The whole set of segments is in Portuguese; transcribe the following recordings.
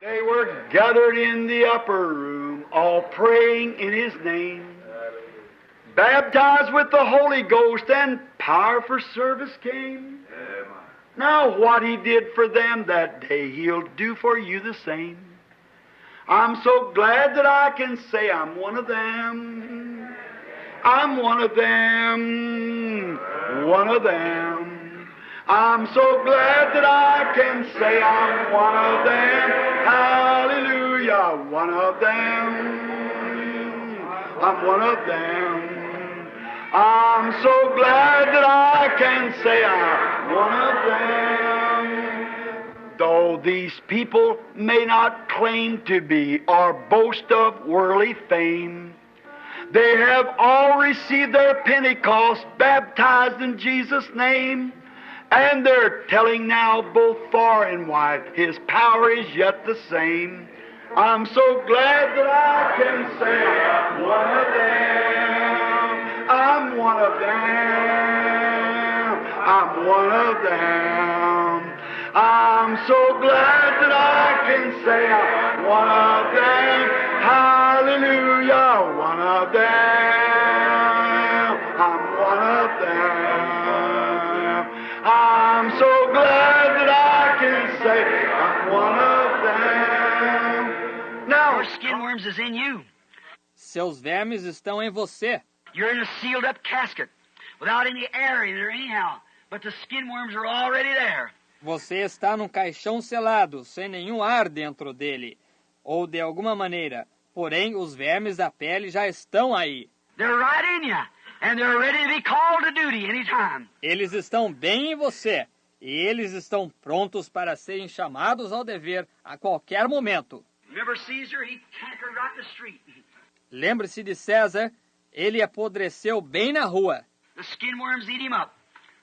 They were gathered in the upper room, all praying in His name, baptized with the Holy Ghost, and power for service came. Now what He did for them that day, He'll do for you the same. I'm so glad that I can say I'm one of them. I'm one of them, one of them. I'm so glad that I can say I'm one of them. Hallelujah, one of them. I'm one of them. I'm so glad that I can say I'm one of them. Though these people may not claim to be or boast of worldly fame, they have all received their Pentecost, baptized in Jesus' name, and they're telling now both far and wide, His power is yet the same. I'm so glad that I can say I'm one of them. I'm one of them. I'm one of them. I'm so glad that I can say I'm one of them. Hallelujah, one of them. I'm one of them. I'm so glad that I can say I'm one of them. Now, your skin worms is in you. Seus vermes estão em você. You're in a sealed up casket without any air in there anyhow, but the skin worms are already there. Você está num caixão selado, sem nenhum ar dentro dele, ou de alguma maneira. Porém, os vermes da pele já estão aí. They're right in you, and they're ready to be called to duty anytime. Eles estão bem em você, e eles estão prontos para serem chamados ao dever a qualquer momento. Remember Caesar? He cankered right in the street. Lembre-se de César, ele apodreceu bem na rua. The skin worms eat him up,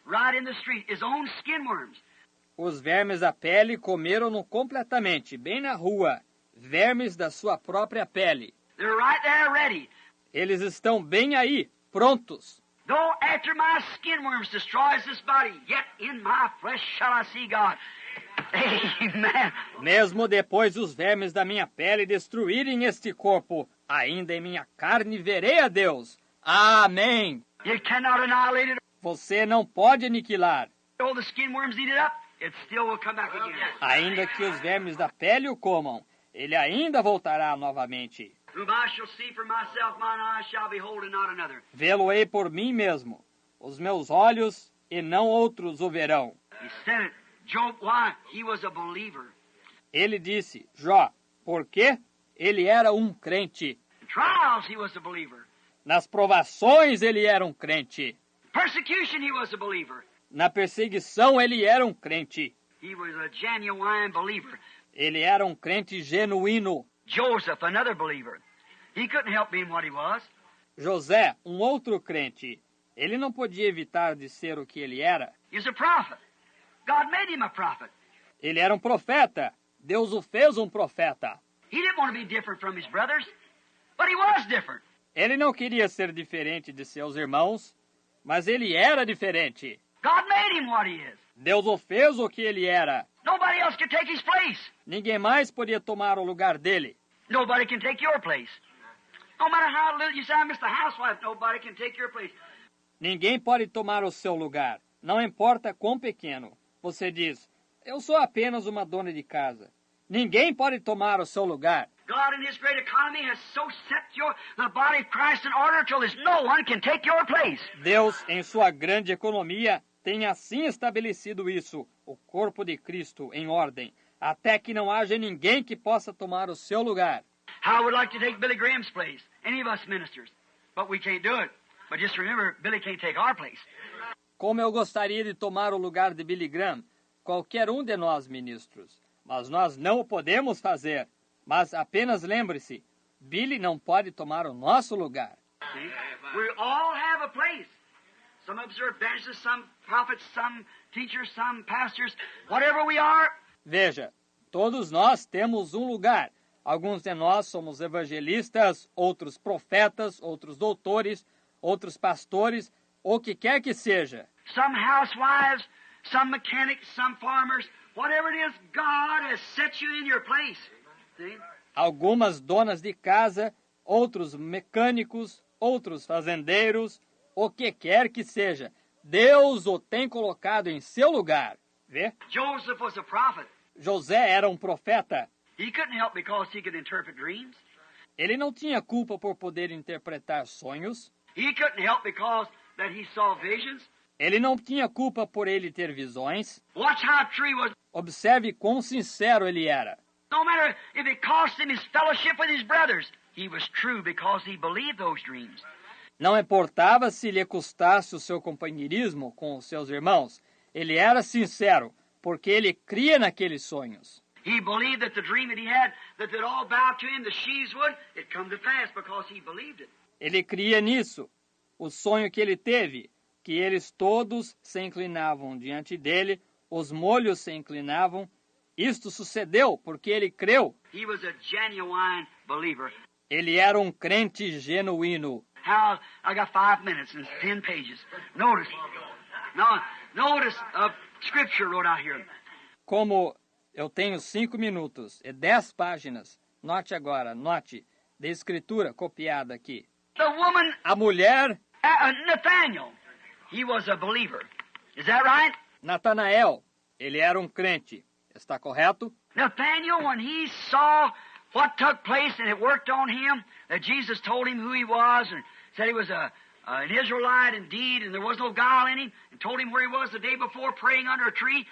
right in the street, his own skin worms. Os vermes da pele comeram-no completamente, bem na rua. Vermes da sua própria pele. They're right there ready. Eles estão bem aí, prontos. Though after my skin worms destroys this body, yet in my flesh shall I see God. Amen. Mesmo depois os vermes da minha pele destruírem este corpo, ainda em minha carne verei a Deus. Amém. You cannot annihilate it. Você não pode aniquilar. Though the skin worms eat it up, it still will come back again. Ainda que os vermes da pele o comam, ele ainda voltará novamente. Whom I shall see for myself, mine eyes shall behold, and not another. Vê-lo-ei por mim mesmo. Os meus olhos e não outros o verão. He said it. Job, why? He was a believer. Ele disse, Jó, por quê? Ele era um crente. In trials, he was a believer. Nas provações ele era um crente. Persecution, he was a believer. Na perseguição ele era um crente. He was a genuine believer. Ele era um crente genuíno. Joseph, another believer. He couldn't help being what he was. José, um outro crente. Ele não podia evitar de ser o que ele era. He was a prophet. God made him a prophet. Ele era um profeta. Deus o fez um profeta. He didn't want to be different from his brothers, but he was different. Ele não queria ser diferente de seus irmãos, mas ele era diferente. God made him what he is. Deus o fez o que ele era. Nobody else could take his place. Ninguém mais podia tomar o lugar dele. Nobody can take your place. No matter how little you say, I'm just a housewife, nobody can take your place. Ninguém pode tomar o seu lugar. Não importa quão pequeno. Você diz, eu sou apenas uma dona de casa. Ninguém pode tomar o seu lugar. God in His great economy has so set the body of Christ in order till there's no one can take your place. Deus, em sua grande economia, tem assim estabelecido isso, o corpo de Cristo, em ordem, até que não haja ninguém que possa tomar o seu lugar. I would like to take Billy Graham's place, any of us ministers, but we can't do it. But just remember, Billy can't take our place. Como eu gostaria de tomar o lugar de Billy Graham, qualquer um de nós ministros, mas nós não o podemos fazer. Mas apenas lembre-se, Billy não pode tomar o nosso lugar. See? We all have a place. Some of us are evangelists, some prophets, some teachers, some pastors, whatever we are. Veja, todos nós temos um lugar. Alguns de nós somos evangelistas, outros profetas, outros doutores, outros pastores, ou o que quer que seja. Some housewives, some mechanics, some farmers, whatever it is, God has set you in your place. See? Algumas donas de casa, outros mecânicos, outros fazendeiros, o que quer que seja. Deus o tem colocado em seu lugar. Vê? Joseph was a prophet. José era um profeta. He couldn't help because he could interpret dreams. Ele não tinha culpa por poder interpretar sonhos. He couldn't help because that he saw visions. Ele não tinha culpa por ele ter visões. Watch how true he was. Observe quão sincero ele era. No matter if it cost him his fellowship with his brothers, he was true because he believed those dreams. Não importava se lhe custasse o seu companheirismo com os seus irmãos. Ele era sincero, porque ele cria naqueles sonhos. He believed that the dream that he had, that they'd all bow to him, the sheaves would, it come to pass because he believed it. Ele cria nisso. O sonho que ele teve, que eles todos se inclinavam diante dele, os molhos se inclinavam. Isto sucedeu porque ele creu. He was a genuine believer. Ele era um crente genuíno. How I got 5 minutes and 10 pages. Notice a scripture wrote out here. Como eu tenho 5 minutos e 10 páginas, note agora, note, de escritura copiada aqui. The woman, A mulher, Nathaniel, he was a believer. Is that right? Natanael, ele era um crente. Está correto? Nathaniel, when he saw what took place and it worked on him, that Jesus told him who he was and said he was an Israelite indeed and there was no guile in him, and told him where he was the day before praying under a tree.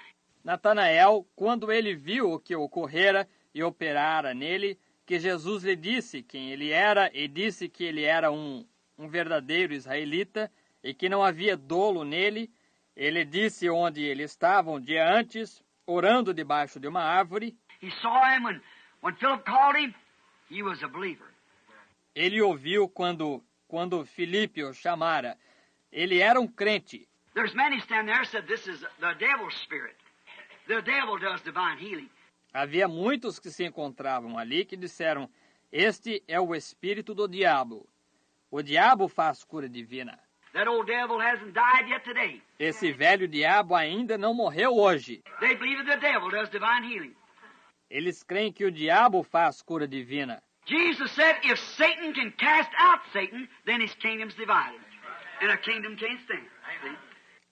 Natanael, quando ele viu o que ocorrera e operara nele, que Jesus lhe disse quem ele era e disse que ele era um verdadeiro israelita e que não havia dolo nele, ele disse onde ele estava um dia antes, orando debaixo de uma árvore. He saw him when Philip called him, he was a believer. Ele ouviu quando Filipe o chamara. Ele era um crente. There's many stand there said this is the devil's spirit. The devil does divine healing. Havia muitos que se encontravam ali que disseram, este é o espírito do diabo. O diabo faz cura divina. That old devil hasn't died yet today. Esse velho diabo ainda não morreu hoje. They believe that the devil does divine healing. Eles creem que o diabo faz cura divina. Jesus said if Satan can cast out Satan, then his kingdom's divided. And a kingdom can't stand. See?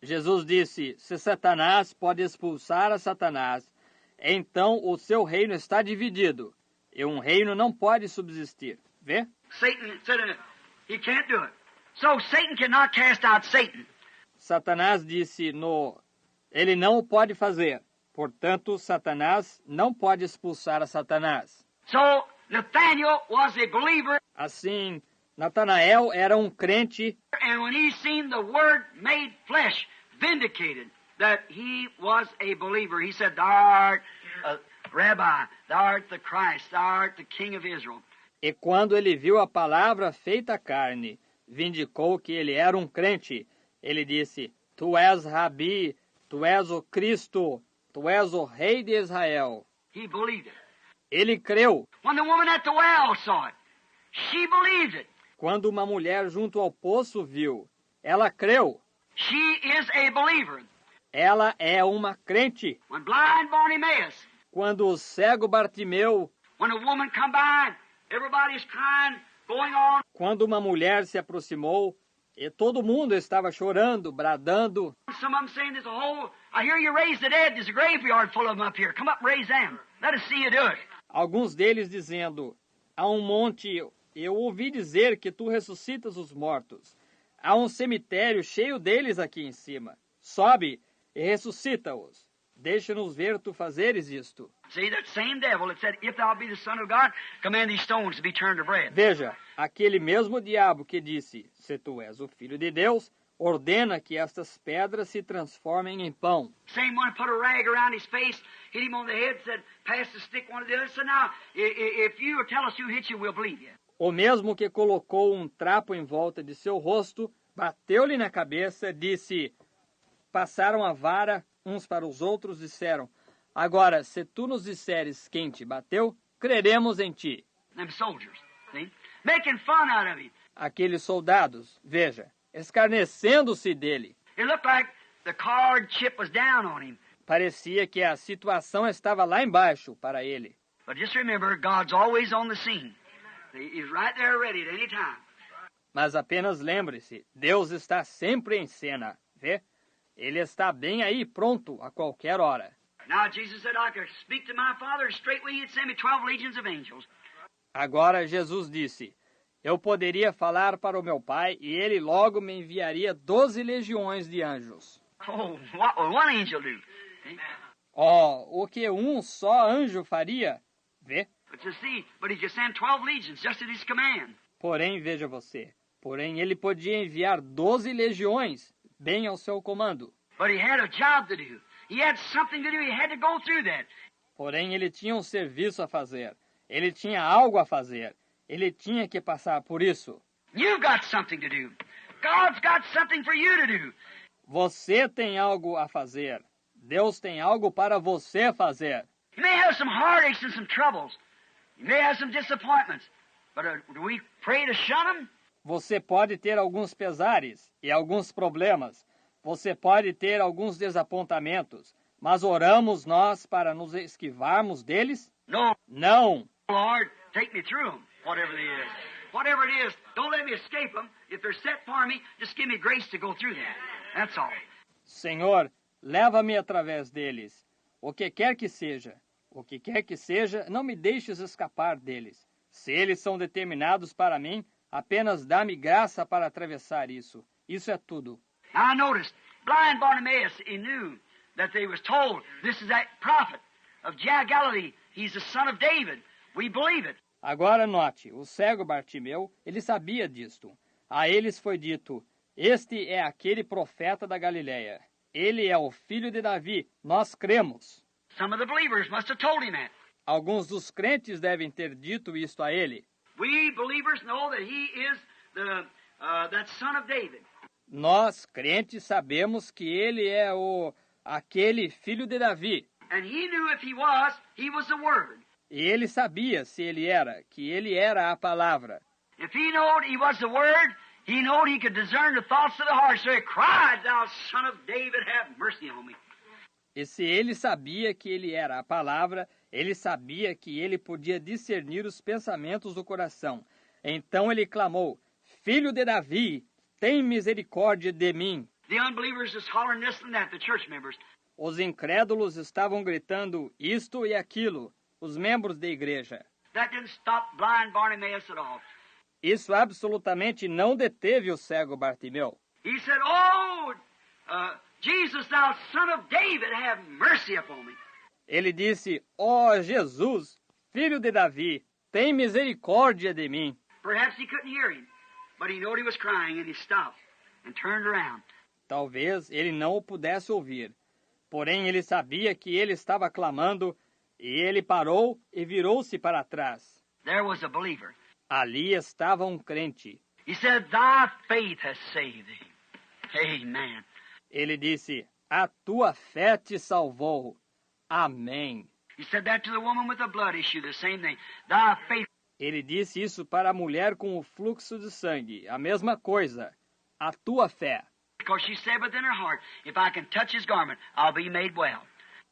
Jesus disse, se Satanás pode expulsar a Satanás, então o seu reino está dividido, e um reino não pode subsistir. Vê? Satan said he can't do it. So Satan cannot cast out Satan. Satanás disse ele não o pode fazer. Portanto, Satanás não pode expulsar a Satanás. So Nathaniel was a believer, Assim, Natanael era um crente, and when he seen the Word made flesh, vindicated that he was a believer, he said, "Thou art a Rabbi, thou art the Christ, thou art the King of Israel." e quando ele viu a palavra feita carne, vindicou que ele era um crente. Ele disse, tu és Rabi, tu és o Cristo, tu és o Rei de Israel. He believed it. Ele creu. When the woman at the well saw it, she believed it. Quando uma mulher junto ao poço viu, ela creu. She is a believer. Ela é uma crente. When blind Bartimaeus, Quando o cego Bartimeu, when a woman come by, everybody's crying, going on. quando uma mulher se aproximou, e todo mundo estava chorando, bradando. Some of them saying there's a whole, I hear you raise the dead, there's a graveyard full of them up here. Come up and raise them. Let us see you do it. Alguns deles dizendo, há um monte, eu ouvi dizer que tu ressuscitas os mortos. Há um cemitério cheio deles aqui em cima. Sobe e ressuscita-os. Deixa-nos ver tu fazeres isto. See, that same devil that said, if thou be the Son of God, command these stones to be turned to bread. Veja, aquele mesmo diabo que disse, se tu és o Filho de Deus, ordena que estas pedras se transformem em pão. Same one put a rag around his face, hit him on the head, said, pass the stick one to the other. So now, if you tell us who hit you, we'll believe you. O mesmo que colocou um trapo em volta de seu rosto, bateu-lhe na cabeça, disse, passaram a vara uns para os outros, disseram, agora, se tu nos disseres quem te bateu, creremos em ti. Them soldiers, see? Making fun out of him. Aqueles soldados, veja, escarnecendo-se dele. It looked like the card chip was down on him. Parecia que a situação estava lá embaixo para ele. But just remember, God's always on the scene. He's right there ready at any time. Mas apenas lembre-se, Deus está sempre em cena, vê? Ele está bem aí, pronto, a qualquer hora. Now Jesus said, I could speak to my Father, and straightway He'd send me 12 legions of angels. Agora Jesus disse, eu poderia falar para o meu Pai e Ele logo me enviaria 12 legiões de anjos. Oh, what will one angel do? Oh, o que um só anjo faria? Vê? But you see, but He could send 12 legions just at His command. Porém, veja você, ele podia enviar 12 legiões, bem ao seu comando. But He had a job to do. He had something to do. He had to go through that. Porém, ele tinha um serviço a fazer. Ele tinha algo a fazer. Ele tinha que passar por isso. You've got something to do. God's got something for you to do. Você tem algo a fazer. Deus tem algo para você fazer. You may have some heartaches and some troubles. You may have some disappointments. But do we pray to shun them? Você pode ter alguns pesares e alguns problemas. Você pode ter alguns desapontamentos. Mas oramos nós para nos esquivarmos deles? No. Não. Lord, take me through them, whatever it is. Whatever it is, don't let me escape them. If they're set for me, just give me grace to go through that. That's all. Senhor, leva-me através deles. O que quer que seja, não me deixes escapar deles. Se eles são determinados para mim, apenas dá-me graça para atravessar isso. Isso é tudo. Now I noticed, blind Bartimaeus, he knew that they was told, this is that prophet of Galilee. He's the son of David. We believe it. Agora note, o cego Bartimeu, ele sabia disto. A eles foi dito, este é aquele profeta da Galileia. Ele é o filho de Davi. Nós cremos. Some of the believers must have told him that. Alguns dos crentes devem ter dito isto a ele. We believers know that he is that son of David. Nós, crentes, sabemos que ele é aquele filho de Davi. And he knew if he was the Word. E ele sabia se ele era, que ele era a palavra. If he knowed he was the Word, he knowed he could discern the thoughts of the heart. So he cried, thou son of David, have mercy on me. E se ele sabia que ele era a palavra, ele sabia que ele podia discernir os pensamentos do coração. Então ele clamou, Filho de Davi, tem misericórdia de mim. The unbelievers is hollering this and that, the church members. Os incrédulos estavam gritando isto e aquilo, os membros da igreja. That didn't stop blind Bartimaeus at all. Isso absolutamente não deteve o cego Bartimeu. He said, oh, Jesus, thou son of David, have mercy upon me. Ele disse, ó Jesus, filho de Davi, tem misericórdia de mim. Perhaps he couldn't hear him, but he knew he was crying and he stopped and turned around. Talvez ele não o pudesse ouvir, porém ele sabia que ele estava clamando e ele parou e virou-se para trás. There was a believer. Ali estava um crente. He said, thy faith has saved thee. Amen. Ele disse, a tua fé te salvou. Amém. He said that to the woman with the blood issue, the same thing. Thy faith. Ele disse isso para a mulher com o fluxo de sangue, a mesma coisa. A tua fé. Because she said within her heart, if I can touch his garment, I'll be made well.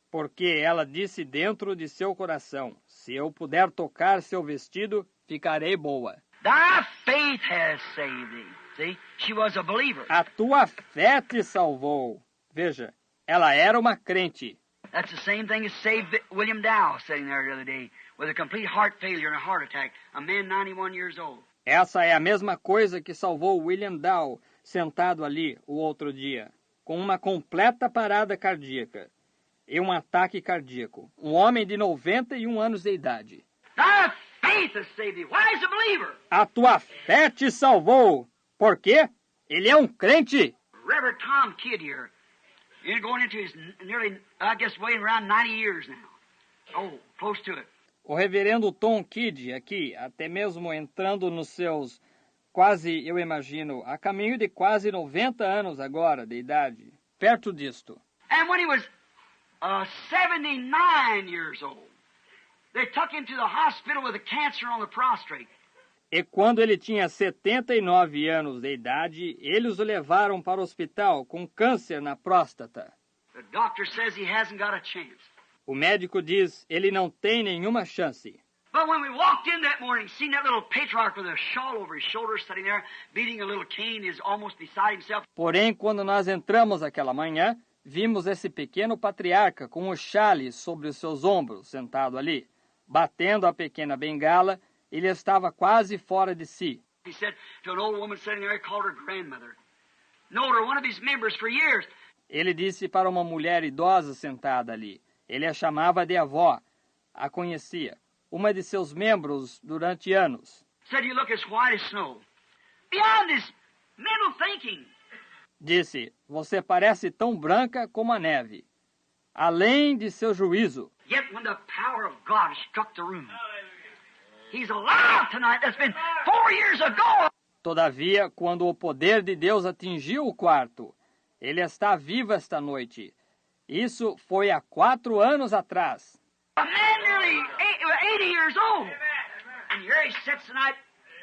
Porque ela disse dentro de seu coração, se eu puder tocar seu vestido, ficarei boa. Thy faith has saved thee. See, she was a believer. A tua fé te salvou. Veja, ela era uma crente. That's the same thing as saved William Dow sitting there the other day with a complete heart failure and a heart attack, a man 91 years old. Essa é a mesma coisa que salvou William Dow sentado ali o outro dia, com uma completa parada cardíaca e um ataque cardíaco. Um homem de 91 anos de idade. Thy faith has saved thee. Why is a believer? A tua fé te salvou. Por quê? Ele é um crente. Reverend Tom Kidd here. He's going into his nearly, I guess, waiting around 90 years now. Oh, close to it. O reverendo Tom Kidd aqui, até mesmo entrando nos seus quase, eu imagino, a caminho de quase 90 anos agora de idade, perto disto. And when he was 79 years old, they took him to the hospital with a cancer on the prostate. E quando ele tinha 79 anos de idade, eles o levaram para o hospital com câncer na próstata. The doctor says he hasn't got a chance. O médico diz, ele não tem nenhuma chance. But when we walked in that morning, seen that little patriarch with a shawl over his shoulders sitting there, beating a little cane, is almost beside himself. Porém, quando nós entramos aquela manhã, vimos esse pequeno patriarca com o chale sobre os seus ombros, sentado ali, batendo a pequena bengala. Ele estava quase fora de si. He said to an old woman sitting there, he called her grandmother. Known her, one of his members for years. Ele disse para uma mulher idosa sentada ali. Ele a chamava de avó, a conhecia, uma de seus membros durante anos. Said, you look as white as snow. Beyond his mental thinking. Disse, você parece tão branca como a neve, além de seu juízo. Yet when the power of God struck the room, he's alive tonight. That's been 4 years ago. Todavia, quando o poder de Deus atingiu o quarto, ele está vivo esta noite. Isso foi há 4 anos atrás. A man nearly 80 years old. And here he sits tonight,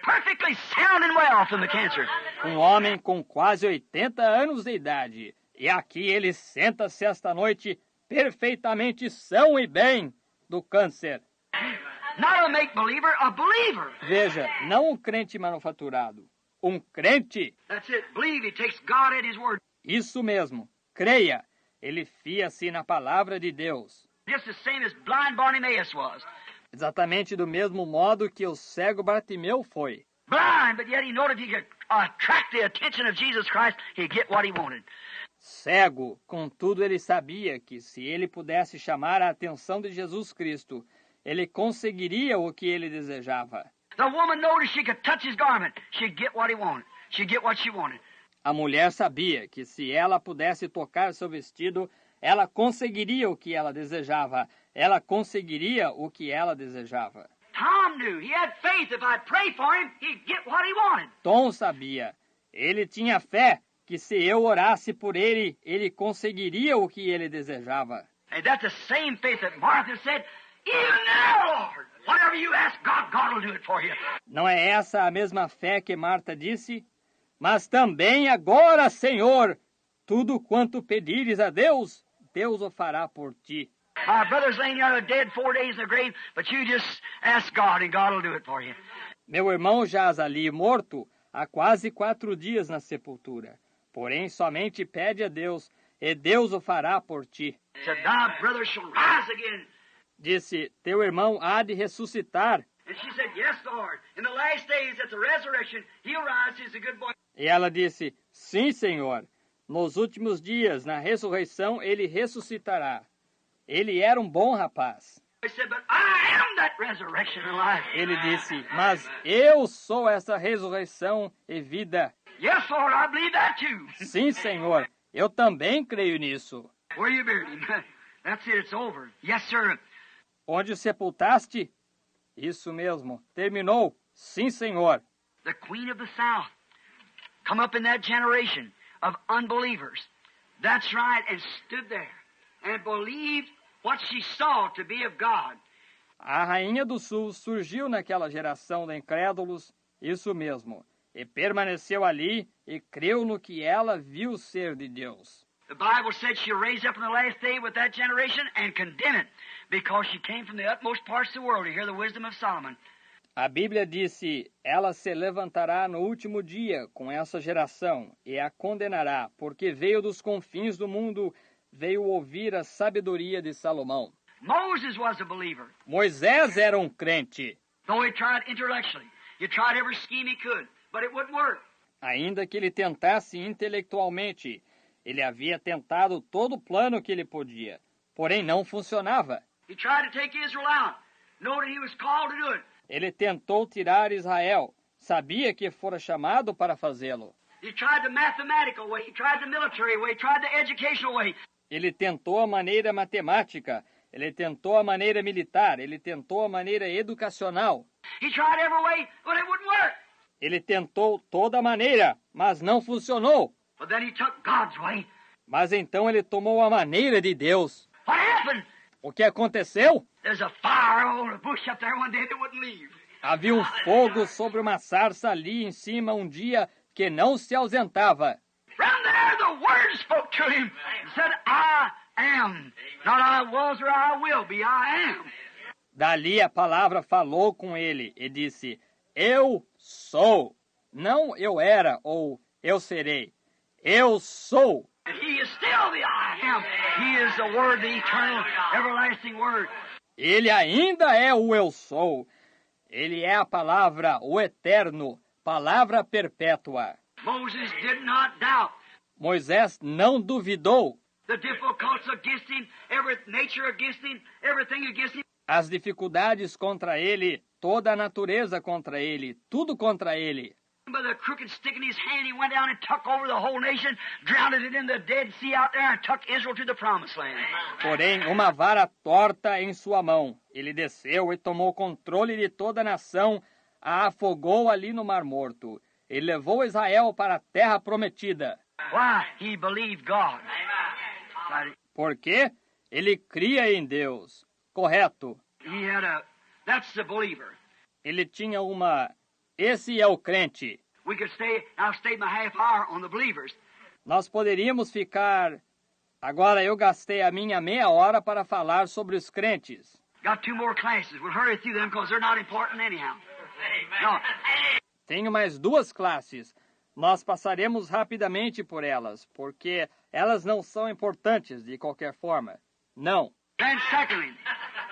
perfectly sound and well from the cancer. Um homem com quase 80 anos de idade. E aqui ele senta-se esta noite perfeitamente são e bem do câncer. Not a make-believer, a believer. Veja, não um crente manufaturado. Um crente. That's it. Believe he takes God at his word. Isso mesmo. Creia. Ele fia-se na palavra de Deus. Just the same as blind Bartimaeus was. Exatamente do mesmo modo que o cego Bartimeu foi. Blind, but yet he knew if he could attract the attention of Jesus Christ, he'd get what he wanted. Cego, contudo ele sabia que se ele pudesse chamar a atenção de Jesus Cristo, ele conseguiria o que ele desejava. The woman knew if she could touch his garment, she'd get what he wanted. She'd get what she wanted. A mulher sabia que se ela pudesse tocar seu vestido, ela conseguiria o que ela desejava. Ela conseguiria o que ela desejava. Tom knew. He had faith. If I'd pray for him, he'd get what he wanted. Tom sabia. Ele tinha fé que se eu orasse por ele, ele conseguiria o que ele desejava. And that's the same faith that Martha said, even now, Lord, whatever you ask God, God will do it for you. Não é essa a mesma fé que Marta disse? Mas também agora, Senhor, tudo quanto pedires a Deus, Deus o fará por ti. My brother's laying there dead 4 days in the grave, but you just ask God and God will do it for you. Meu irmão jaz ali morto há quase 4 dias na sepultura. Porém, somente pede a Deus, e Deus o fará por ti. Said, thy brother shall rise again. Disse, teu irmão há de ressuscitar. And she said, yes, Lord. In the last days at the resurrection, he'll rise. He's a good boy. E ela disse, sim, Senhor. Nos últimos dias, na ressurreição, ele ressuscitará. Ele era um bom rapaz. I said, but I am that resurrection and life. Ele disse, mas eu sou essa ressurreição e vida. Yes, Lord, I believe that too. Sim, Senhor, eu também creio nisso. Where you buried him? That's it, it's over. Yes, sir. Onde o sepultaste? Isso mesmo, terminou. Sim, Senhor. The Queen of the South come up in that generation of unbelievers. That's right, and stood there and believed what she saw to be of God. A Rainha do Sul surgiu naquela geração de incrédulos, isso mesmo, e permaneceu ali e creu no que ela viu ser de Deus. The Bible said she'll raise up in the last day with that generation and condemn it, because she came from the utmost parts of the world to hear the wisdom of Solomon. A Bíblia disse, ela se levantará no último dia com essa geração e a condenará, porque veio dos confins do mundo, veio ouvir a sabedoria de Salomão. Moses was a believer. Moisés era um crente. Though he tried intellectually. He tried every scheme he could, but it wouldn't work. Ainda que ele tentasse intelectualmente, ele havia tentado todo o plano que ele podia, porém não funcionava. He tried to take Israel out, knowing that he was called to do it. Ele tentou tirar Israel, sabia que fora chamado para fazê-lo. He tried the mathematical way, he tried the military way, he tried the educational way. Ele tentou a maneira matemática, ele tentou a maneira militar, ele tentou a maneira educacional. He tried every way, but it wouldn't work. Ele tentou toda a maneira, mas não funcionou. But then he took God's way. Mas então ele tomou a maneira de Deus. What happened? O que aconteceu? There's a fire on a bush up there one day that wouldn't leave. Havia um fogo sobre uma sarça ali em cima um dia que não se ausentava. From there the word spoke to him and said, I am. Not I was or I will be, I am. Dali a palavra falou com ele e disse, eu sou. Não eu era ou eu serei. Eu sou. He is still the I am. He is the Word, the eternal, everlasting Word. Ele ainda é o eu sou. Ele é a palavra, o eterno, palavra perpétua. Moses did not doubt. Moisés não duvidou. The difficulties against him, every nature against him, everything against him. As dificuldades contra ele, toda a natureza contra ele, tudo contra ele. By the crooked stick in his hand, he went down and took over the whole nation, drowned it in the Dead Sea out there, and took Israel to the Promised Land. Porém, uma vara torta em sua mão. Ele desceu e tomou controle de toda a nação, a afogou ali no Mar Morto. Ele levou Israel para a terra prometida. Why? He believed God. Porque ele cria em Deus. Correto. He had a, that's the believer. Ele tinha uma... Esse é o crente. We could stay, I'll stay my half hour on the believers. Nós poderíamos ficar... Agora eu gastei a minha meia hora para falar sobre os crentes. Got 2 more classes. We'll hurry through them because they're not important anyhow. No. Tenho mais 2 classes. Nós passaremos rapidamente por elas, porque elas não são importantes de qualquer forma. Não. And secondly,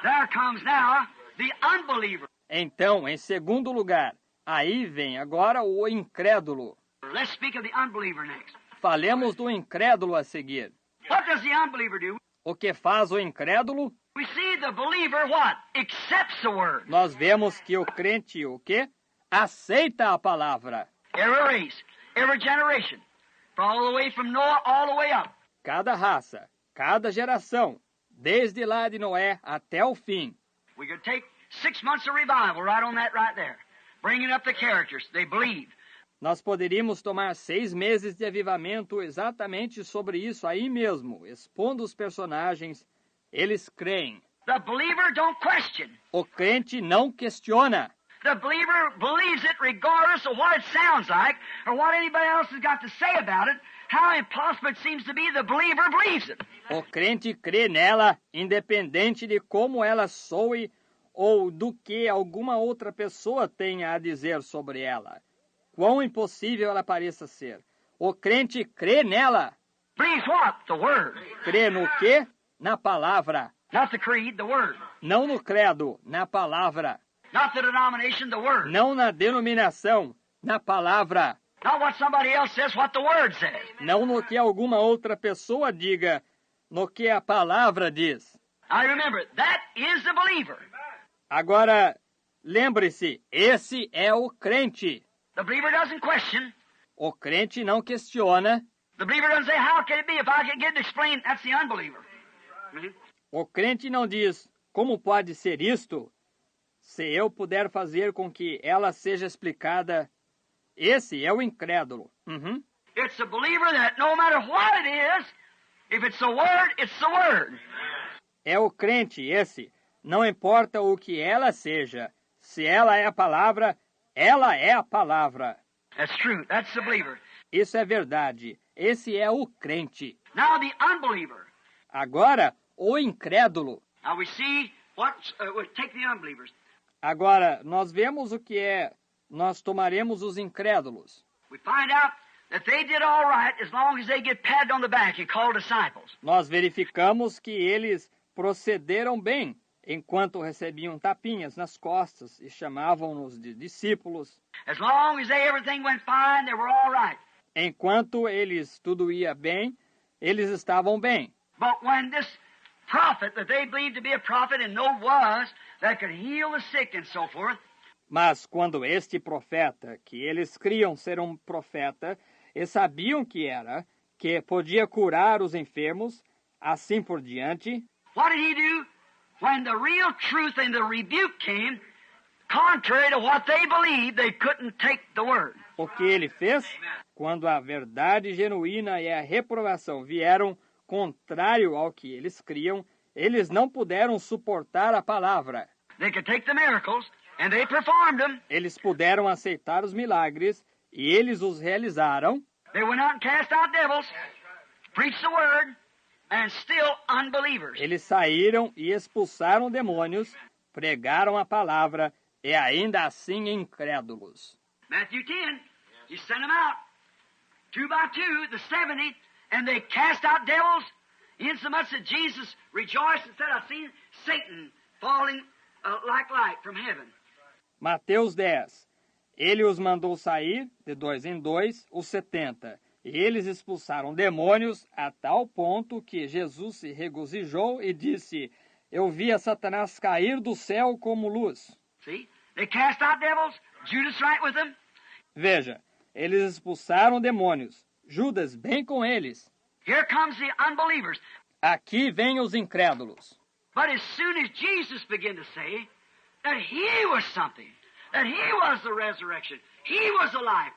there comes now the unbeliever. Então, em segundo lugar, aí vem agora o incrédulo. Let's speak of the unbeliever next. Falemos do incrédulo a seguir. What does the unbeliever do? O que faz o incrédulo? We see the believer what? Accepts the word. Nós vemos que o crente, o quê? Aceita a palavra. Every race, every generation, all the way from Noah all the way up. Cada raça, cada geração, desde lá de Noé até o fim. We could take 6 months of revival right on that right there. Bringing up the characters. They believe. Nós poderíamos tomar 6 meses de avivamento exatamente sobre isso aí mesmo, expondo os personagens. Eles creem. The believer don't question. O crente não questiona. The believer believes it regardless of what it sounds like or what anybody else has got to say about it. How impossible it seems to be, the believer believes it. O crente crê nela, independente de como ela soe ou do que alguma outra pessoa tenha a dizer sobre ela. Quão impossível ela pareça ser. O crente crê nela. Believes what? The Word. Crê no quê? Na palavra. Not the creed, the Word. Não no credo, na palavra. Not the denomination, the Word. Não na denominação, na palavra. Not what somebody else says, what the Word says. Não no que alguma outra pessoa diga, no que a palavra diz. Now remember, that is the believer. Agora, lembre-se, esse é o crente. The believer doesn't question. O crente não questiona. The believer doesn't say, how can it be? If I can get it explained, that's the unbeliever. O crente não diz, como pode ser isto? Se eu puder fazer com que ela seja explicada, esse é o incrédulo. It's a believer that no matter what it is, if it's the Word, it's the Word. É o crente esse, não importa o que ela seja, se ela é a palavra, ela é a palavra. That's true. That's the believer. Isso é verdade. Esse é o crente. Now the unbeliever. Agora, o incrédulo. Now we see what, we'll take the unbelievers. Agora, nós vemos o que é. Nós tomaremos os incrédulos. We find out that they did all right as long as they get patted on the back and called disciples. Nós verificamos que eles procederam bem, enquanto recebiam tapinhas nas costas e chamavam-nos de discípulos. As long as everything went fine, they were all right. Enquanto eles tudo ia bem, eles estavam bem. But when this prophet that they believed to be a prophet and know was, that could heal the sick and so forth. Mas quando este profeta, que eles criam ser um profeta, e sabiam que era, que podia curar os enfermos, assim por diante. What did he do? When the real truth and the rebuke came, contrary to what they believed, they couldn't take the word. O que ele fez? Quando a verdade genuína e a reprovação vieram contrário ao que eles criam, eles não puderam suportar a palavra. They could take the miracles, and they performed them. Eles puderam aceitar os milagres, e eles os realizaram. They went out and cast out devils, preached the word, and still unbelievers. Eles saíram e expulsaram demônios, pregaram a palavra e ainda assim incrédulos. Matthew 10, he sent them out, 2 by 2, the 70, and they cast out devils, insomuch that Jesus rejoiced and said, I've seen Satan falling like light from heaven. Mateus 10. Ele os mandou sair, de 2 em 2, os 70. E eles expulsaram demônios a tal ponto que Jesus se regozijou e disse, eu vi a Satanás cair do céu como luz. See? They cast out devils, Judas right with them. Veja, eles expulsaram demônios, Judas bem com eles. Here comes the unbelievers. Aqui vêm os incrédulos. But as soon as Jesus began to say that he was something, that he was the resurrection, he was the life.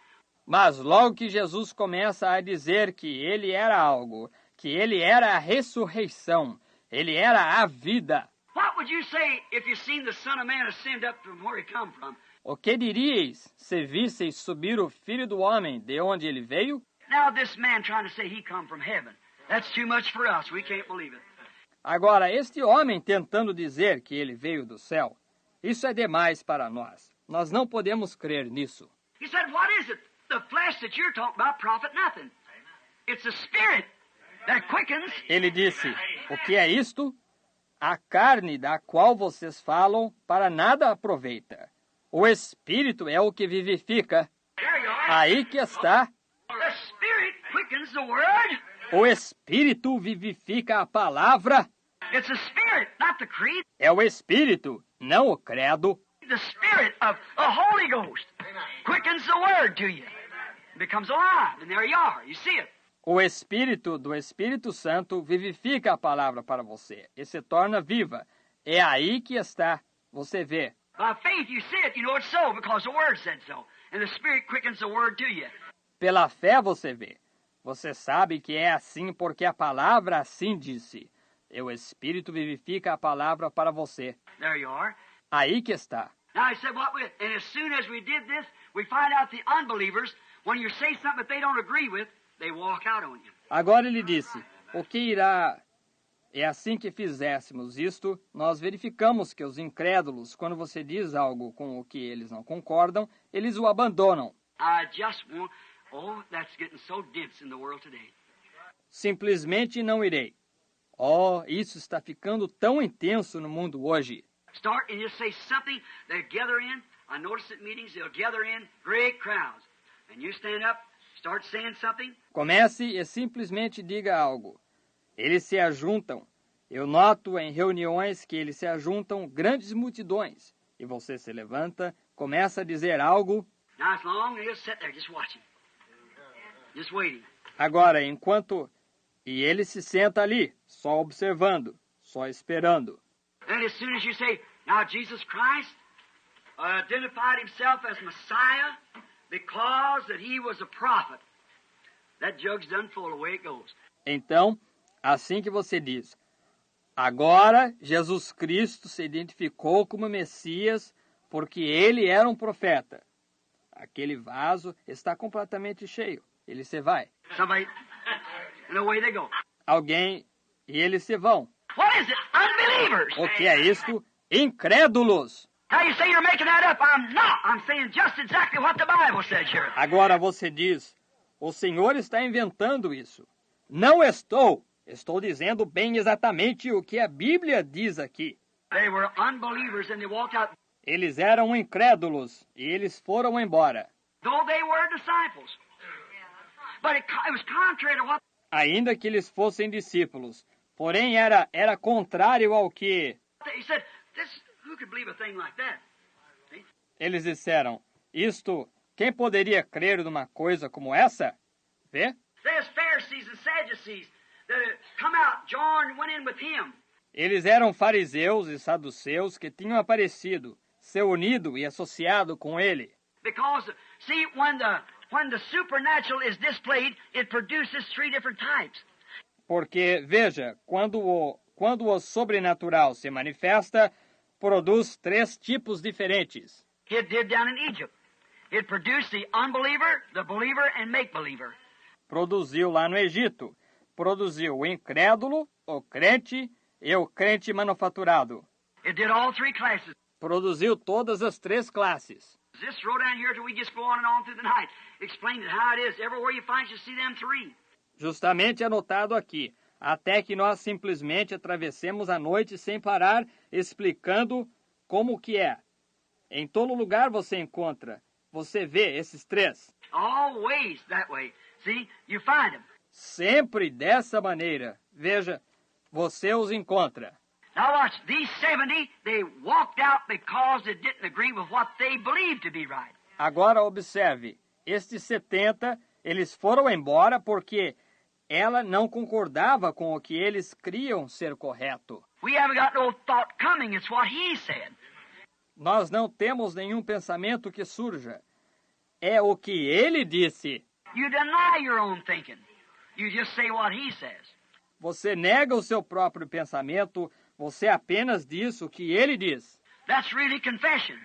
Mas logo que Jesus começa a dizer que ele era algo, que ele era a ressurreição, ele era a vida. What would you say if you seen the Son of Man ascend up from where he come from? O que diríeis se visseis subir o Filho do Homem de onde ele veio? Now this man trying to say he come from heaven. That's too much for us. We can't believe it. Agora, este homem tentando dizer que ele veio do céu, isso é demais para nós. Nós não podemos crer nisso. He said, what is it? The flesh that you're talking about profit nothing. It's the spirit that quickens. Ele disse, o que é isto? A carne da qual vocês falam para nada aproveita. O Espírito é o que vivifica. There you are. Aí que está. The spirit quickens the word. O Espírito vivifica a palavra. It's the spirit, not the creed. É o Espírito, não o credo. The spirit of the Holy Ghost quickens the word to you. It becomes alive, and there you are. You see it. O Espírito do Espírito Santo vivifica a palavra para você e se torna viva. É aí que está. Você vê. By faith you see it, you know it's so, because the word said so. And the spirit quickens the word to you. Pela fé você vê. Você sabe que é assim porque a palavra assim disse. E o Espírito vivifica a palavra para você. There you are. Aí que está. Now he said, and as soon as we did this, we find out the unbelievers, when you say something that they don't agree with, they walk out on you. Agora ele disse, o que irá... É assim que fizéssemos isto, nós verificamos que os incrédulos, quando você diz algo com o que eles não concordam, eles o abandonam. I just want... Oh, that's getting so dense in the world today. Simplesmente não irei. Oh, isso está ficando tão intenso no mundo hoje. Start and just say something, they gather in. I notice at meetings they'll gather in great crowds. And you stand up, start saying something. Comece e simplesmente diga algo. Eles se ajuntam. Eu noto em reuniões que eles se ajuntam grandes multidões. E você se levanta, começa a dizer algo. Now it's long, they'll sit there just watching. Just waiting. Agora, enquanto... E ele se senta ali, só observando, só esperando. And as soon as you say, now Jesus Christ identified himself as Messiah because that he was a prophet. That jug's done full, away it goes. Então, assim que você diz, agora Jesus Cristo se identificou como Messias porque ele era um profeta. Aquele vaso está completamente cheio. Ele se vai. Somebody, and away they go. Alguém e eles se vão. What is it? Unbelievers. O que é isto? Incrédulos. Now you say you're making that up. I'm not. I'm saying just exactly what the Bible says here. Agora você diz, o Senhor está inventando isso. Não estou. Estou dizendo bem exatamente o que a Bíblia diz aqui. They were unbelievers and they walked out. Eles eram incrédulos e eles foram embora. Though they were disciples. But it was contrary to what... Ainda que eles fossem discípulos. Porém, era contrário ao que... He said, who could believe a thing like that? See? Eles disseram, quem poderia crer numa coisa como essa? Vê? There's Pharisees and Sadducees that had come out, John went in with him. Eles eram fariseus e saduceus que tinham aparecido, se unido e associado com ele. Because, see, when the supernatural is displayed, it produces 3 different types. Porque, veja, quando o sobrenatural se manifesta, produz 3 tipos diferentes. It did down in Egypt. It produced the unbeliever, the believer, and make-believer. Produziu lá no Egito. Produziu o incrédulo, o crente e o crente manufaturado. It did all three classes. Produziu todas as três classes. This row down here till we just go on and on through the night, explaining how it is. Everywhere you find, you see them three. Justamente anotado aqui, até que nós simplesmente atravessemos a noite sem parar, explicando como que é. Em todo lugar você encontra, você vê esses três. Always that way. See, you find them. Sempre dessa maneira. Veja, você os encontra. Now watch, these 70, they walked out because it didn't agree with what they believed to be right. Agora observe, estes 70, eles foram embora porque ela não concordava com o que eles criam ser correto. We haven't got no thought coming, it's what he said. Nós não temos nenhum pensamento que surja. É o que ele disse. You deny your own thinking. You just say what he says. Você nega o seu próprio pensamento, você apenas diz o que ele diz. That's really confession.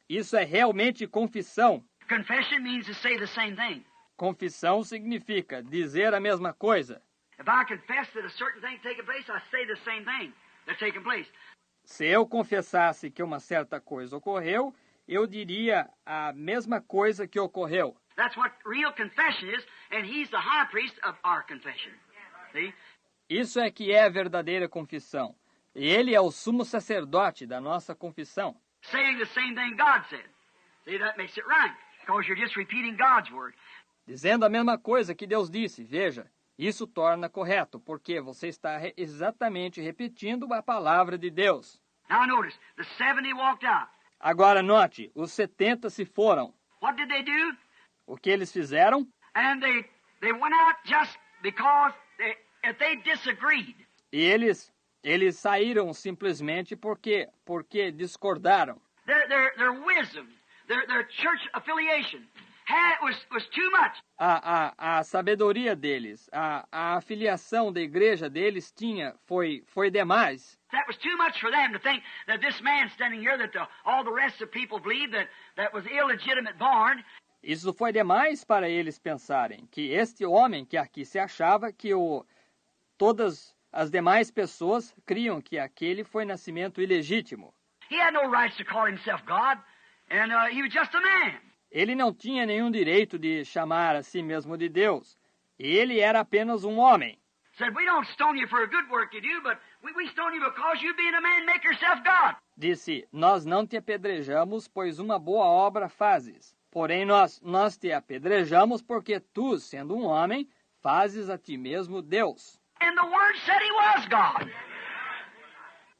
Isso é realmente confissão. Confession means to say the same thing. Confissão significa dizer a mesma coisa. If I confess that a certain thing taking place, I say the same thing that's taking place. Se eu confessasse que uma certa coisa ocorreu, eu diria a mesma coisa que ocorreu. That's what real confession is, and he's the high priest of our confession. See? Isso é que é a verdadeira confissão. E ele é o sumo sacerdote da nossa confissão. Saying the same thing God said. See, that makes it right, because you're just repeating God's word. Dizendo a mesma coisa que Deus disse. Veja, isso torna correto, porque você está exatamente repetindo a palavra de Deus. Now notice, the 70 walked out. Agora note, os 70 se foram. What did they do? O que eles fizeram? And they went out just because if they disagreed. E eles saíram simplesmente porque discordaram. Their wisdom, their church affiliation was too much. A sabedoria deles, a afiliação da igreja deles foi demais. That was too much for them to think that this man standing here, that all the rest of people believed that was illegitimate born. Isso foi demais para eles pensarem que este homem que aqui se achava, todas as demais pessoas criam que aquele foi nascimento ilegítimo. He had no rights to call himself God, and he was just a man. Ele não tinha nenhum direito de chamar a si mesmo de Deus. Ele era apenas um homem. Said, we don't stone you for a good work you do, but we stone you because you being a man make yourself God. Disse, nós não te apedrejamos, pois uma boa obra fazes. Porém, nós te apedrejamos porque tu, sendo um homem, fazes a ti mesmo Deus. And the word said he was God.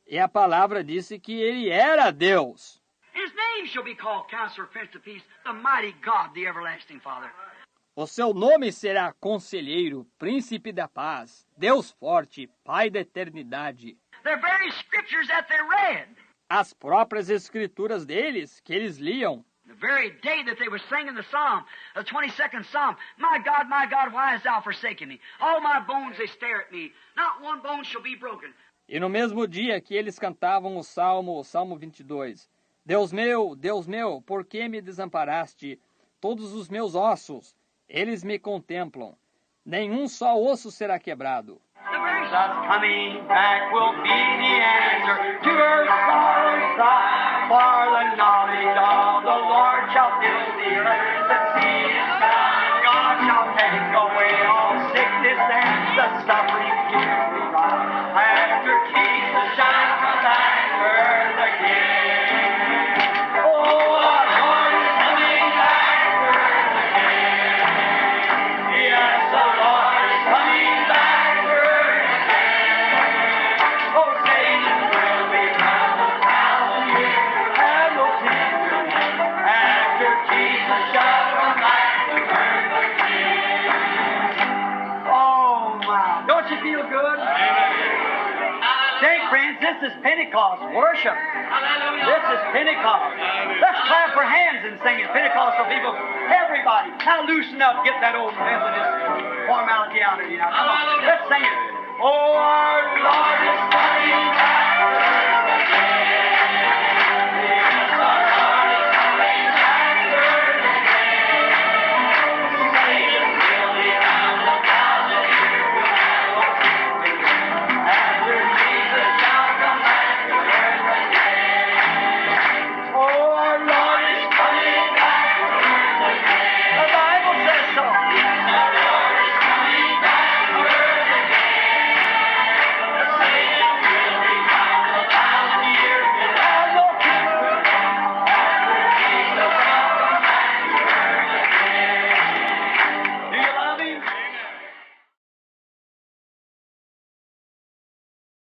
E a palavra disse que ele era Deus. His name shall be called Counselor, Prince of Peace, the mighty God, the everlasting Father. O seu nome será Conselheiro, Príncipe da Paz, Deus Forte, Pai da Eternidade. The very scriptures that they read. As próprias escrituras deles, que eles liam. The very day that they were singing the psalm, the 22nd psalm, my God, why hast thou forsaken me? All my bones, they stare at me. Not one bone shall be broken. E no mesmo dia que eles cantavam o Salmo 22, Deus meu, por que me desamparaste? Todos os meus ossos, eles me contemplam. Nenhum só osso será quebrado. The very coming back will be the answer to her sorrow's cry. For the knowledge of the Lord shall fill the earth. The sea is found. God shall take away all sickness and the suffering to be right. After Jesus shall come back to earth again. Oh, our Lord is coming back to earth again. Yes, the Lord is coming back to earth again. Oh, Satan will be bound to hallelujah. Have no tender after Jesus shall come back to earth again. Oh, my. Don't you feel good? Say, friends, this is Pentecost worship. This is Pentecost. Let's clap our hands and sing it. Pentecostal people, everybody, now loosen up, get that old Methodist formality out of you now. Come on, let's sing it. Oh, our Lord is coming back again.